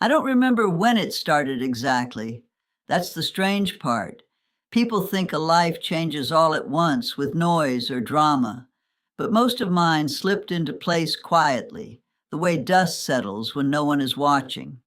I don't remember when it started exactly. That's the strange part. People think a life changes all at once with noise or drama, but most of mine slipped into place quietly, the way dust settles when no one is watching.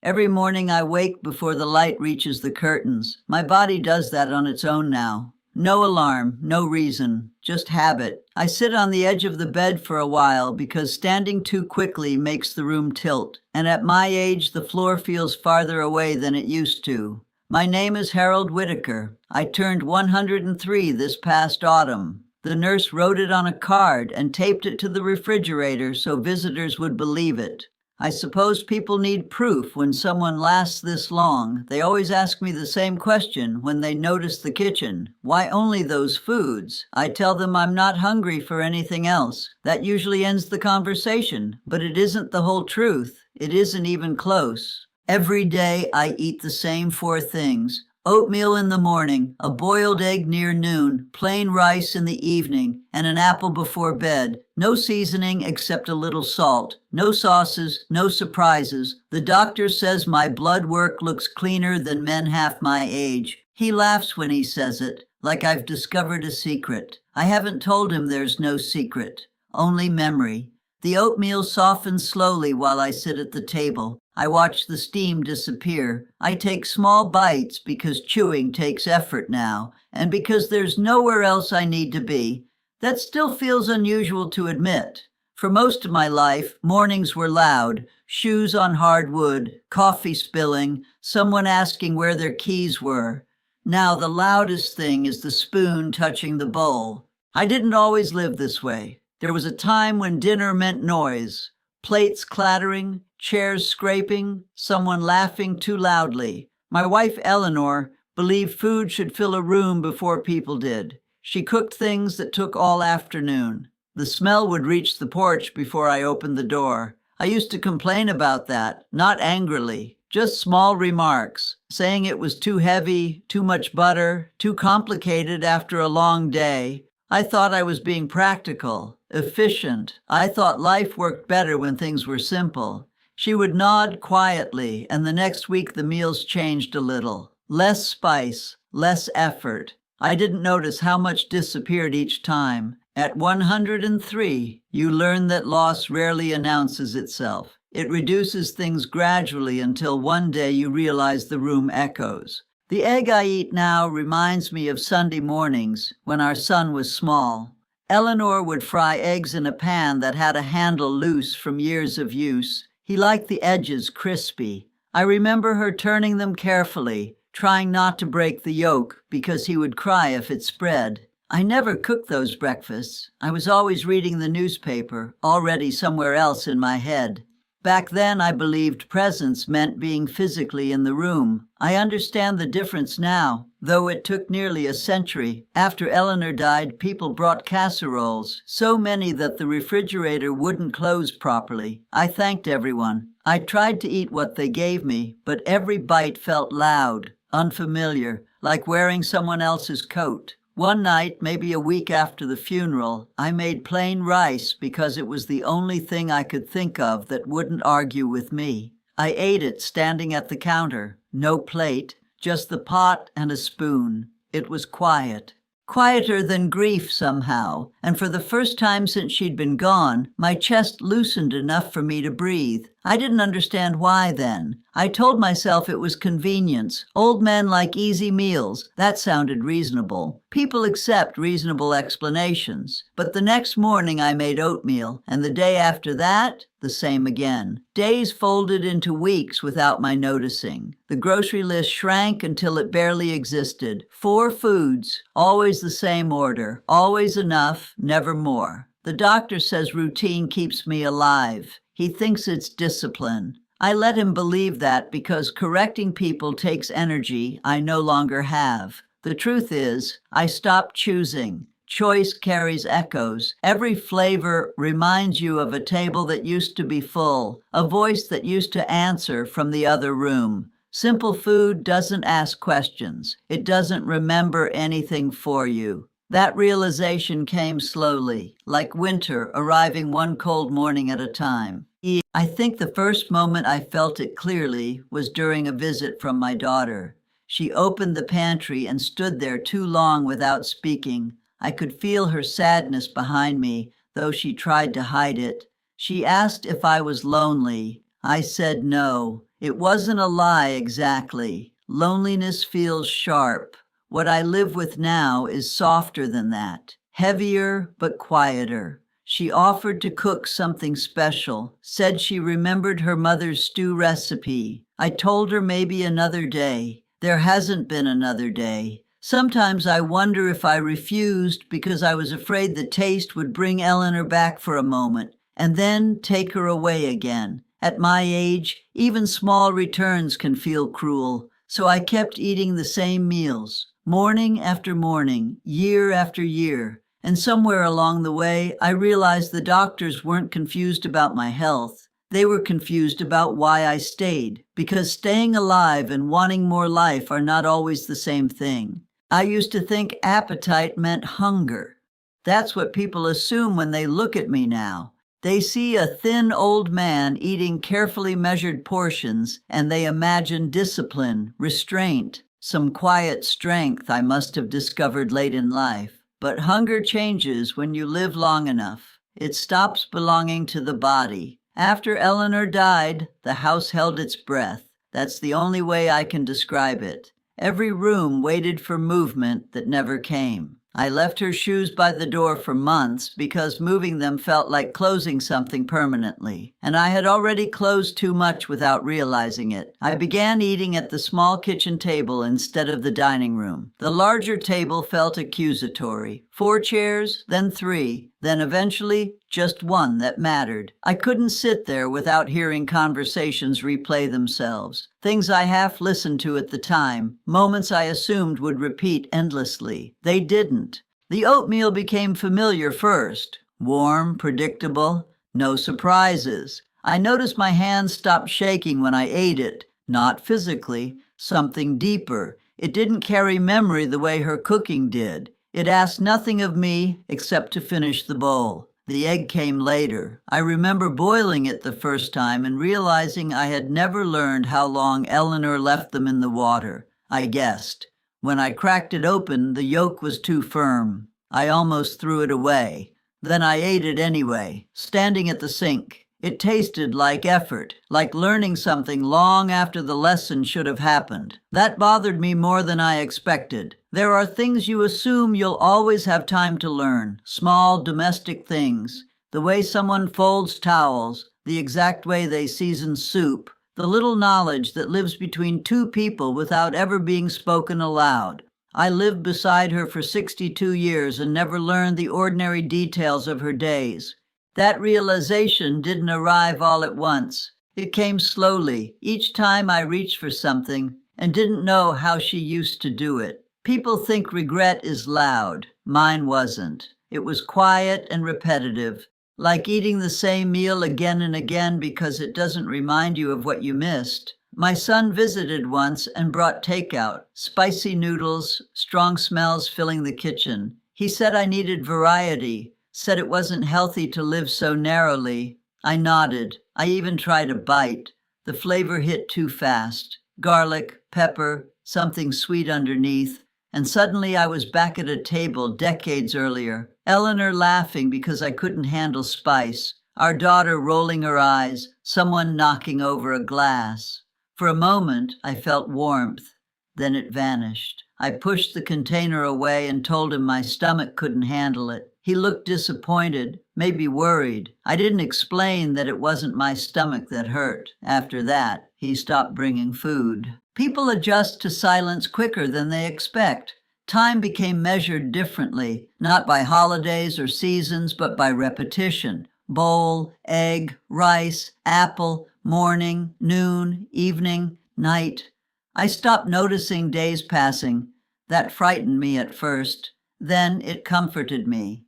Every morning I wake before the light reaches the curtains. My body does that on its own now. No alarm, no reason, just habit. I sit on the edge of the bed for a while because standing too quickly makes the room tilt, and at my age the floor feels farther away than it used to. My name is Harold Whitaker. I turned 103 this past autumn. The nurse wrote it on a card and taped it to the refrigerator so visitors would believe it. I suppose people need proof when someone lasts this long. They always ask me the same question when they notice the kitchen. Why only those foods? I tell them I'm not hungry for anything else. That usually ends the conversation, but it isn't the whole truth. It isn't even close. Every day I eat the same 4 things. Oatmeal in the morning, a boiled egg near noon, plain rice in the evening, and an apple before bed. No seasoning except a little salt. No sauces, no surprises. The doctor says my blood work looks cleaner than men half my age. He laughs when he says it, like I've discovered a secret. I haven't told him there's no secret, only memory. The oatmeal softens slowly while I sit at the table. I watch the steam disappear. I take small bites because chewing takes effort now, and because there's nowhere else I need to be. That still feels unusual to admit. For most of my life, mornings were loud. Shoes on hard wood, coffee spilling, someone asking where their keys were. Now the loudest thing is the spoon touching the bowl. I didn't always live this way. There was a time when dinner meant noise. Plates clattering, chairs scraping, someone laughing too loudly. My wife, Eleanor, believed food should fill a room before people did. She cooked things that took all afternoon. The smell would reach the porch before I opened the door. I used to complain about that, not angrily, just small remarks, saying it was too heavy, too much butter, too complicated after a long day. I thought I was being practical, efficient. I thought life worked better when things were simple. She would nod quietly, and the next week the meals changed a little. Less spice, less effort. I didn't notice how much disappeared each time. At 103, you learn that loss rarely announces itself. It reduces things gradually until one day you realize the room echoes. The egg I eat now reminds me of Sunday mornings when our son was small. Eleanor would fry eggs in a pan that had a handle loose from years of use. He liked the edges crispy. I remember her turning them carefully, trying not to break the yolk because he would cry if it spread. I never cooked those breakfasts. I was always reading the newspaper, already somewhere else in my head. Back then, I believed presence meant being physically in the room. I understand the difference now, though it took nearly a century. After Eleanor died, people brought casseroles, so many that the refrigerator wouldn't close properly. I thanked everyone. I tried to eat what they gave me, but every bite felt loud, unfamiliar, like wearing someone else's coat. One night, maybe a week after the funeral, I made plain rice because it was the only thing I could think of that wouldn't argue with me. I ate it standing at the counter. No plate, just the pot and a spoon. It was quiet. Quieter than grief somehow, and for the first time since she'd been gone, my chest loosened enough for me to breathe. I didn't understand why then. I told myself it was convenience. Old men like easy meals. That sounded reasonable. People accept reasonable explanations. But the next morning I made oatmeal, and the day after that, the same again. Days folded into weeks without my noticing. The grocery list shrank until it barely existed. 4 foods, always the same order, always enough, never more. The doctor says routine keeps me alive. He thinks it's discipline. I let him believe that because correcting people takes energy I no longer have. The truth is, I stopped choosing. Choice carries echoes. Every flavor reminds you of a table that used to be full, a voice that used to answer from the other room. Simple food doesn't ask questions. It doesn't remember anything for you. That realization came slowly, like winter arriving one cold morning at a time. I think the first moment I felt it clearly was during a visit from my daughter. She opened the pantry and stood there too long without speaking. I could feel her sadness behind me, though she tried to hide it. She asked if I was lonely. I said no. It wasn't a lie exactly. Loneliness feels sharp. What I live with now is softer than that, heavier but quieter. She offered to cook something special, said she remembered her mother's stew recipe. I told her maybe another day. There hasn't been another day. Sometimes I wonder if I refused because I was afraid the taste would bring Eleanor back for a moment and then take her away again. At my age, even small returns can feel cruel, so I kept eating the same meals. Morning after morning, year after year, and somewhere along the way, I realized the doctors weren't confused about my health. They were confused about why I stayed, because staying alive and wanting more life are not always the same thing. I used to think appetite meant hunger. That's what people assume when they look at me now. They see a thin old man eating carefully measured portions, and they imagine discipline, restraint, some quiet strength I must have discovered late in life. But hunger changes when you live long enough. It stops belonging to the body. After Eleanor died, the house held its breath. That's the only way I can describe it. Every room waited for movement that never came. I left her shoes by the door for months because moving them felt like closing something permanently, and I had already closed too much without realizing it. I began eating at the small kitchen table instead of the dining room. The larger table felt accusatory. 4 chairs, then 3, then eventually just one that mattered. I couldn't sit there without hearing conversations replay themselves. Things I half listened to at the time, moments I assumed would repeat endlessly. They didn't. The oatmeal became familiar first. Warm, predictable, no surprises. I noticed my hands stopped shaking when I ate it. Not physically, something deeper. It didn't carry memory the way her cooking did. It asked nothing of me except to finish the bowl. The egg came later. I remember boiling it the first time and realizing I had never learned how long Eleanor left them in the water. I guessed. When I cracked it open, the yolk was too firm. I almost threw it away. Then I ate it anyway, standing at the sink. It tasted like effort, like learning something long after the lesson should have happened. That bothered me more than I expected. There are things you assume you'll always have time to learn, small domestic things, the way someone folds towels, the exact way they season soup, the little knowledge that lives between two people without ever being spoken aloud. I lived beside her for 62 years and never learned the ordinary details of her days. That realization didn't arrive all at once. It came slowly, each time I reached for something and didn't know how she used to do it. People think regret is loud. Mine wasn't. It was quiet and repetitive, like eating the same meal again and again because it doesn't remind you of what you missed. My son visited once and brought takeout, spicy noodles, strong smells filling the kitchen. He said I needed variety, said it wasn't healthy to live so narrowly. I nodded. I even tried a bite. The flavor hit too fast. Garlic, pepper, something sweet underneath. And suddenly I was back at a table decades earlier. Eleanor laughing because I couldn't handle spice. Our daughter rolling her eyes. Someone knocking over a glass. For a moment, I felt warmth. Then it vanished. I pushed the container away and told him my stomach couldn't handle it. He looked disappointed, maybe worried. I didn't explain that it wasn't my stomach that hurt. After that, he stopped bringing food. People adjust to silence quicker than they expect. Time became measured differently, not by holidays or seasons, but by repetition. Bowl, egg, rice, apple, morning, noon, evening, night. I stopped noticing days passing. That frightened me at first. Then it comforted me.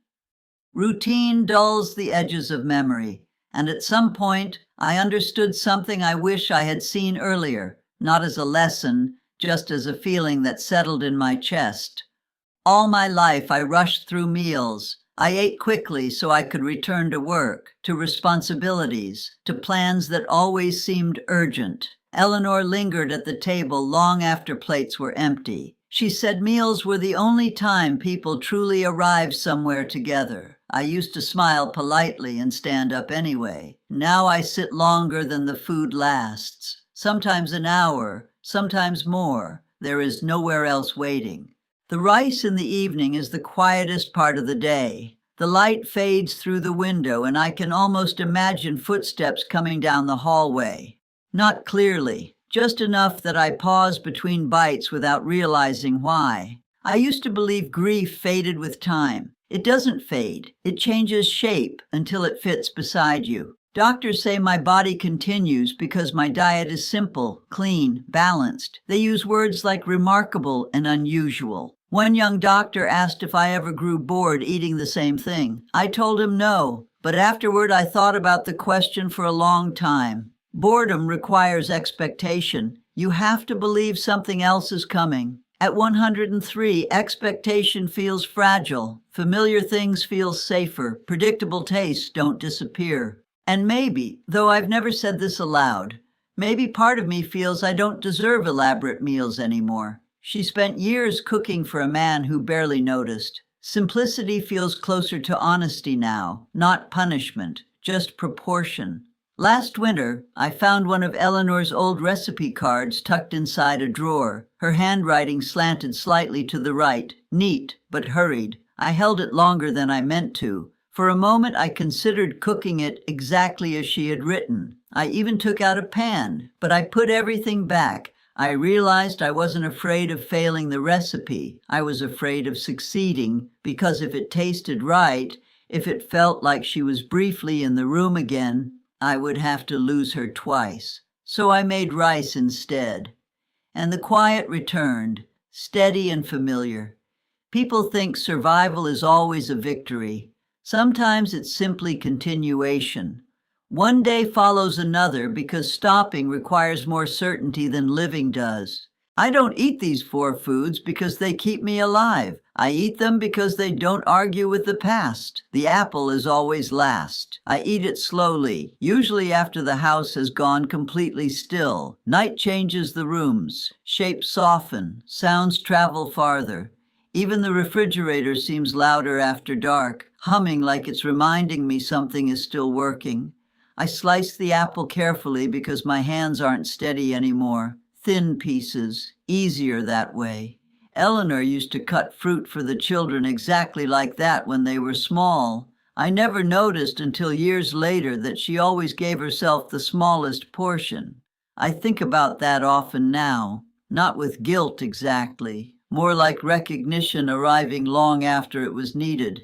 Routine dulls the edges of memory, and at some point I understood something I wish I had seen earlier, not as a lesson, just as a feeling that settled in my chest. All my life, I rushed through meals. I ate quickly so I could return to work, to responsibilities, to plans that always seemed urgent. Eleanor lingered at the table long after plates were empty. She said meals were the only time people truly arrived somewhere together. I used to smile politely and stand up anyway. Now I sit longer than the food lasts. Sometimes an hour, sometimes more. There is nowhere else waiting. The rice in the evening is the quietest part of the day. The light fades through the window, and I can almost imagine footsteps coming down the hallway. Not clearly, just enough that I pause between bites without realizing why. I used to believe grief faded with time. It doesn't fade. It changes shape until it fits beside you. Doctors say my body continues because my diet is simple, clean, balanced. They use words like remarkable and unusual. One young doctor asked if I ever grew bored eating the same thing. I told him no, but afterward I thought about the question for a long time. Boredom requires expectation. You have to believe something else is coming. At 103, expectation feels fragile. Familiar things feel safer. Predictable tastes don't disappear. And maybe, though I've never said this aloud, maybe part of me feels I don't deserve elaborate meals anymore. She spent years cooking for a man who barely noticed. Simplicity feels closer to honesty now, not punishment, just proportion. Last winter, I found one of Eleanor's old recipe cards tucked inside a drawer. Her handwriting slanted slightly to the right, neat but hurried. I held it longer than I meant to. For a moment, I considered cooking it exactly as she had written. I even took out a pan, but I put everything back. I realized I wasn't afraid of failing the recipe. I was afraid of succeeding, because if it tasted right, if it felt like she was briefly in the room again, I would have to lose her twice. So I made rice instead. And the quiet returned, steady and familiar. People think survival is always a victory. Sometimes it's simply continuation. One day follows another because stopping requires more certainty than living does. I don't eat these 4 foods because they keep me alive. I eat them because they don't argue with the past. The apple is always last. I eat it slowly, usually after the house has gone completely still. Night changes the rooms. Shapes soften. Sounds travel farther. Even the refrigerator seems louder after dark, humming like it's reminding me something is still working. I slice the apple carefully because my hands aren't steady anymore. Thin pieces, easier that way. Eleanor used to cut fruit for the children exactly like that when they were small. I never noticed until years later that she always gave herself the smallest portion. I think about that often now, not with guilt exactly, more like recognition arriving long after it was needed.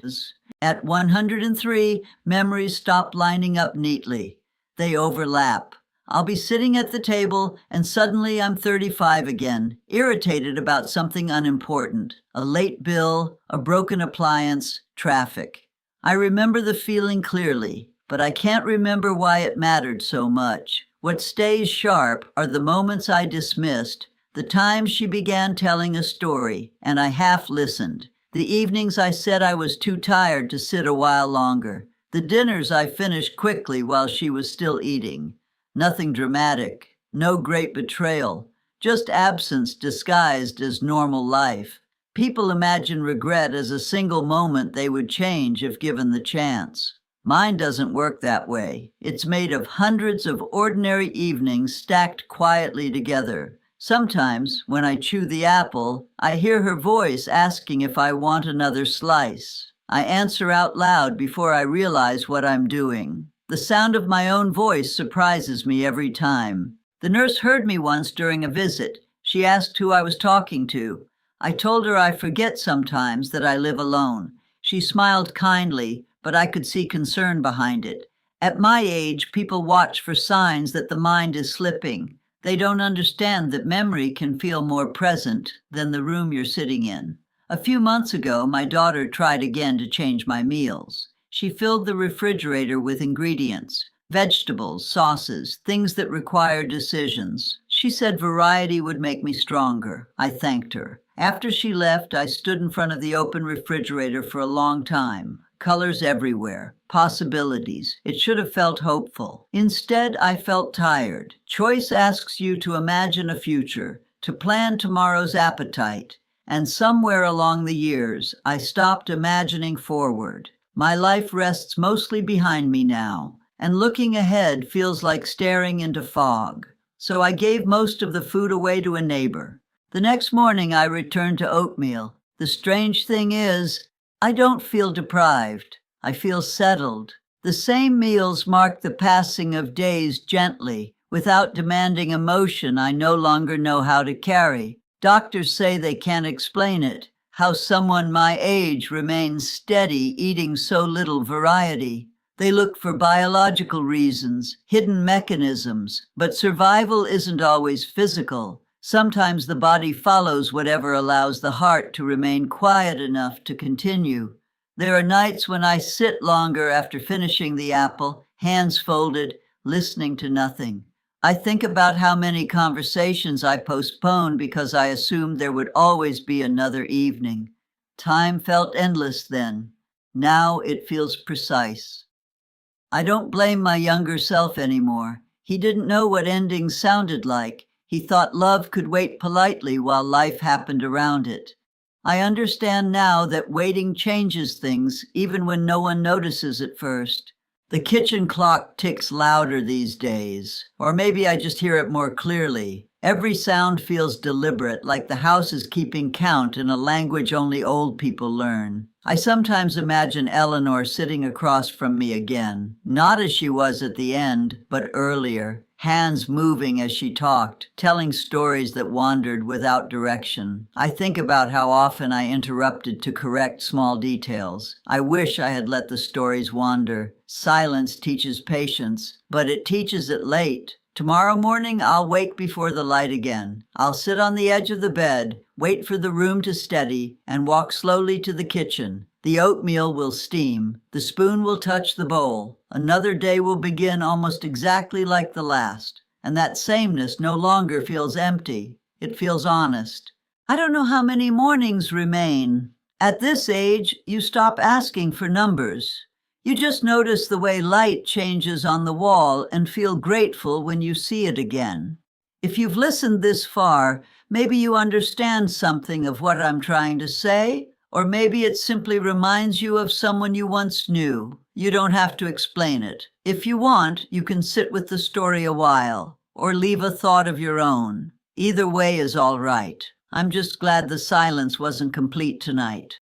At 103, memories stop lining up neatly. They overlap. I'll be sitting at the table, and suddenly I'm 35 again, irritated about something unimportant. A late bill, a broken appliance, traffic. I remember the feeling clearly, but I can't remember why it mattered so much. What stays sharp are the moments I dismissed, the times she began telling a story, and I half listened. The evenings I said I was too tired to sit a while longer. The dinners I finished quickly while she was still eating. Nothing dramatic, no great betrayal, just absence disguised as normal life. People imagine regret as a single moment they would change if given the chance. Mine doesn't work that way. It's made of hundreds of ordinary evenings stacked quietly together. Sometimes, when I chew the apple, I hear her voice asking if I want another slice. I answer out loud before I realize what I'm doing. The sound of my own voice surprises me every time. The nurse heard me once during a visit. She asked who I was talking to. I told her I forget sometimes that I live alone. She smiled kindly, but I could see concern behind it. At my age, people watch for signs that the mind is slipping. They don't understand that memory can feel more present than the room you're sitting in. A few months ago, my daughter tried again to change my meals. She filled the refrigerator with ingredients, vegetables, sauces, things that require decisions. She She said variety would make me stronger. I thanked her. After she left, I stood in front of the open refrigerator for a long time. Colors everywhere, possibilities. It should have felt hopeful. Instead, I felt tired. Choice asks you to imagine a future, to plan tomorrow's appetite. And somewhere along the years, I stopped imagining forward. My life rests mostly behind me now, and looking ahead feels like staring into fog. So I gave most of the food away to a neighbor. The next morning, I returned to oatmeal. The strange thing is, I don't feel deprived. I feel settled. The same meals mark the passing of days gently, without demanding emotion I no longer know how to carry. Doctors say they can't explain it, how someone my age remains steady eating so little variety. They look for biological reasons, hidden mechanisms, but survival isn't always physical. Sometimes the body follows whatever allows the heart to remain quiet enough to continue. There are nights when I sit longer after finishing the apple, hands folded, listening to nothing. I think about how many conversations I postponed because I assumed there would always be another evening. Time felt endless then. Now it feels precise. I don't blame my younger self anymore. He didn't know what endings sounded like. He thought love could wait politely while life happened around it. I understand now that waiting changes things, even when no one notices at first. The kitchen clock ticks louder these days, or maybe I just hear it more clearly. Every sound feels deliberate, like the house is keeping count in a language only old people learn. I sometimes imagine Eleanor sitting across from me again, not as she was at the end, but earlier, hands moving as she talked, telling stories that wandered without direction. I think about how often I interrupted to correct small details. I wish I had let the stories wander. Silence teaches patience, but it teaches it late. Tomorrow morning, I'll wake before the light again. I'll sit on the edge of the bed, wait for the room to steady, and walk slowly to the kitchen. The oatmeal will steam. The spoon will touch the bowl. Another day will begin almost exactly like the last. And that sameness no longer feels empty. It feels honest. I don't know how many mornings remain. At this age, you stop asking for numbers. You just notice the way light changes on the wall and feel grateful when you see it again. If you've listened this far, maybe you understand something of what I'm trying to say, or maybe it simply reminds you of someone you once knew. You don't have to explain it. If you want, you can sit with the story a while, or leave a thought of your own. Either way is all right. I'm just glad the silence wasn't complete tonight.